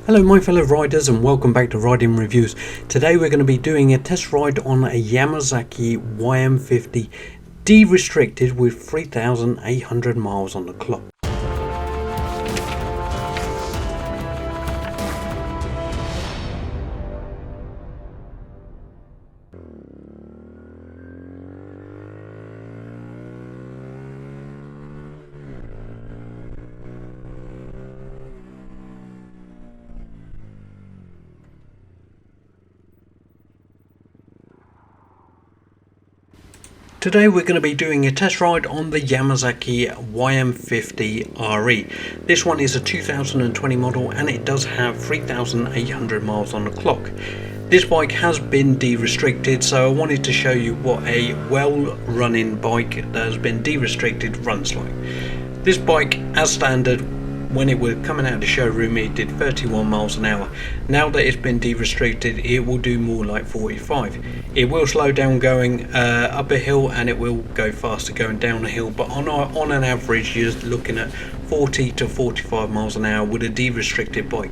Hello my fellow riders and welcome back to Riding Reviews. Today we're going to be doing a test ride on a Yamasaki YM50 derestricted with 3,800 miles on the clock. Today we're going to be doing a test ride on the Yamasaki YM50 RE. This one is a 2020 model and it does have 3,800 miles on the clock. This bike has been derestricted, so I wanted to show you what a well-running bike that has been derestricted runs like. This bike, as standard, when it was coming out of the showroom, it did 31 miles an hour. Now that it's been derestricted, it will do more like 45. It will slow down going up a hill and it will go faster going down a hill, but on an average you're looking at 40 to 45 miles an hour with a derestricted bike.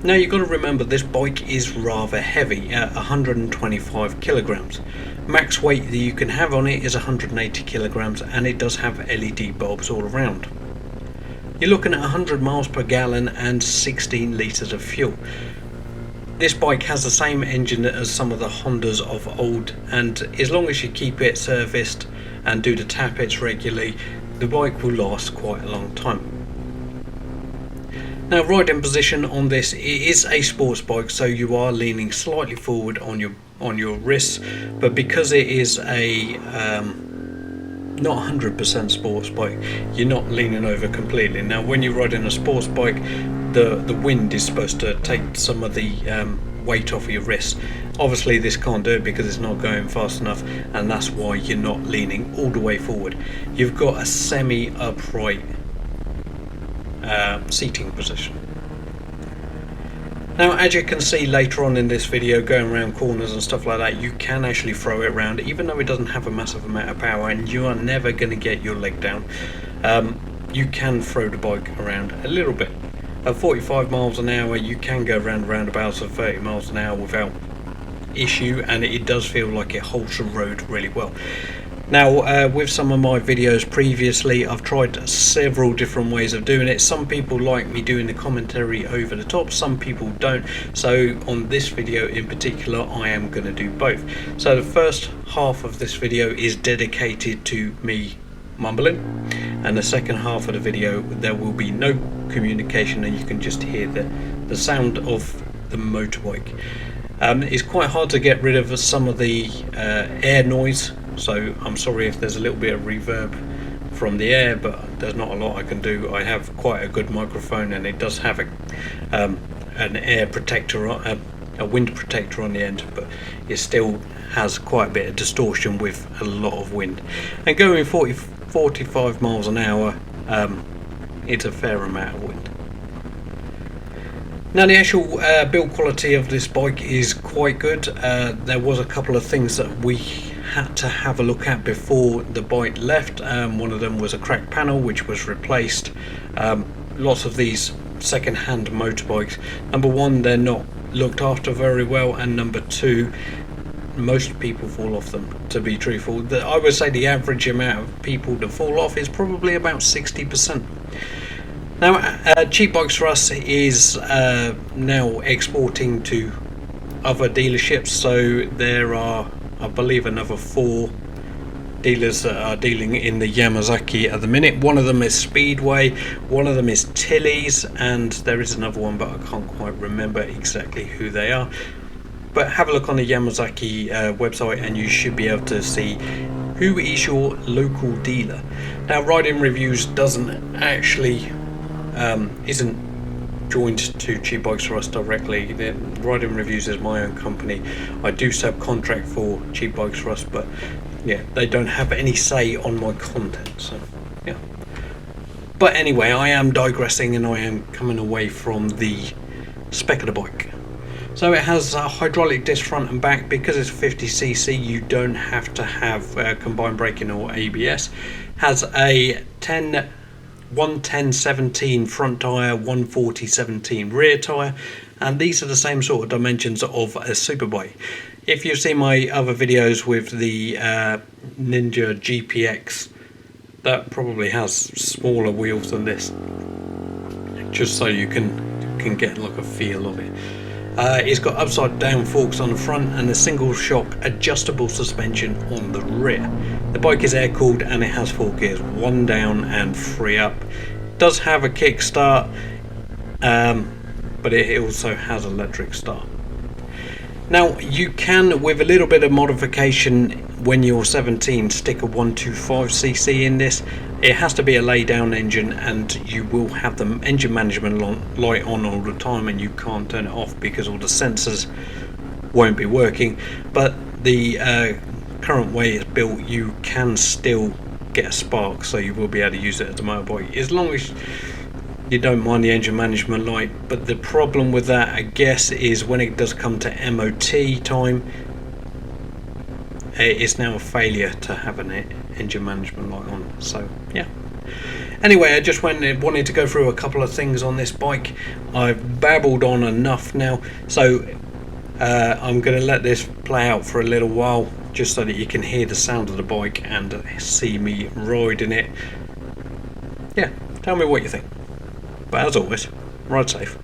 Now you've got to remember this bike is rather heavy at 125 kilograms. Max weight that you can have on it is 180 kilograms and it does have LED bulbs all around. You're looking at 100 miles per gallon and 16 litres of fuel. This bike has the same engine as some of the Hondas of old, and as long as you keep it serviced and do the tap-its regularly, the bike will last quite a long time. Now, riding position on this, it is a sports bike, so you are leaning slightly forward on your wrists, but because it is a not 100% sports bike, you're not leaning over completely. Now when you're riding a sports bike, the wind is supposed to take some of the weight off your wrists. Obviously this can't do it because it's not going fast enough, and that's why you're not leaning all the way forward. You've got a semi-upright seating position. Now, as you can see later on in this video, going around corners and stuff like that, you can actually throw it around, even though it doesn't have a massive amount of power and you are never going to get your leg down. You can throw the bike around a little bit. At 45 miles an hour you can go around roundabouts of 30 miles an hour without issue, and it does feel like it holds the road really well. Now, with some of my videos previously, I've tried several different ways of doing it. Some people like me doing the commentary over the top, some people don't. So on this video in particular, I am going to do both. So the first half of this video is dedicated to me mumbling, and the second half of the video there will be no communication and you can just hear the sound of the motorbike. It's quite hard to get rid of some of the air noise, so I'm sorry if there's a little bit of reverb from the air, but there's not a lot I can do. I have quite a good microphone and it does have an air protector, a wind protector on the end, but it still has quite a bit of distortion with a lot of wind. And going 45 miles an hour, it's a fair amount of wind. Now the actual build quality of this bike is quite good. There was a couple of things that we had to have a look at before the bike left. One of them was a cracked panel which was replaced. Lots of these second-hand motorbikes, number one, they're not looked after very well, and number two, most people fall off them, to be truthful. I would say the average amount of people that fall off is probably about 60%. Now, cheapbikesrus is now exporting to other dealerships, so there are, I believe, another 4 dealers that are dealing in the Yamasaki at the minute. One of them is Speedway, one of them is Tilly's, and there is another one, but I can't quite remember exactly who they are. But have a look on the Yamasaki website and you should be able to see who is your local dealer. Now, Riding Reviews doesn't actually isn't joined to cheapbikesrus directly. Riding Reviews is my own company. I do subcontract for cheapbikesrus, but yeah, they don't have any say on my content, so yeah. But anyway, I am digressing and I am coming away from the spec of the bike. So it has a hydraulic disc front and back. Because it's 50cc, you don't have to have combined braking or ABS. Has a 110/17 front tyre, 140/17 rear tyre, and these are the same sort of dimensions of a superbike. If you've seen my other videos with the Ninja GPX, that probably has smaller wheels than this, just so you can get like a feel of it. It's got upside down forks on the front and a single shock adjustable suspension on the rear. The bike is air cooled and it has 4 gears, 1 down and 3 up. It does have a kick start, but it also has electric start. Now you can, with a little bit of modification, when you're 17, stick a 125cc in this. It has to be a lay down engine, and you will have the engine management light on all the time, and you can't turn it off because all the sensors won't be working. But the current way it's built, you can still get a spark, so you will be able to use it as a motorbike as long as you don't mind the engine management light. But the problem with that, I guess, is when it does come to MOT time, it's now a failure to have an engine management light on. So yeah, anyway, I just wanted to go through a couple of things on this bike. I've babbled on enough now, so I'm going to let this play out for a little while, just so that you can hear the sound of the bike and see me riding it. Yeah, tell me what you think. But as always, ride safe.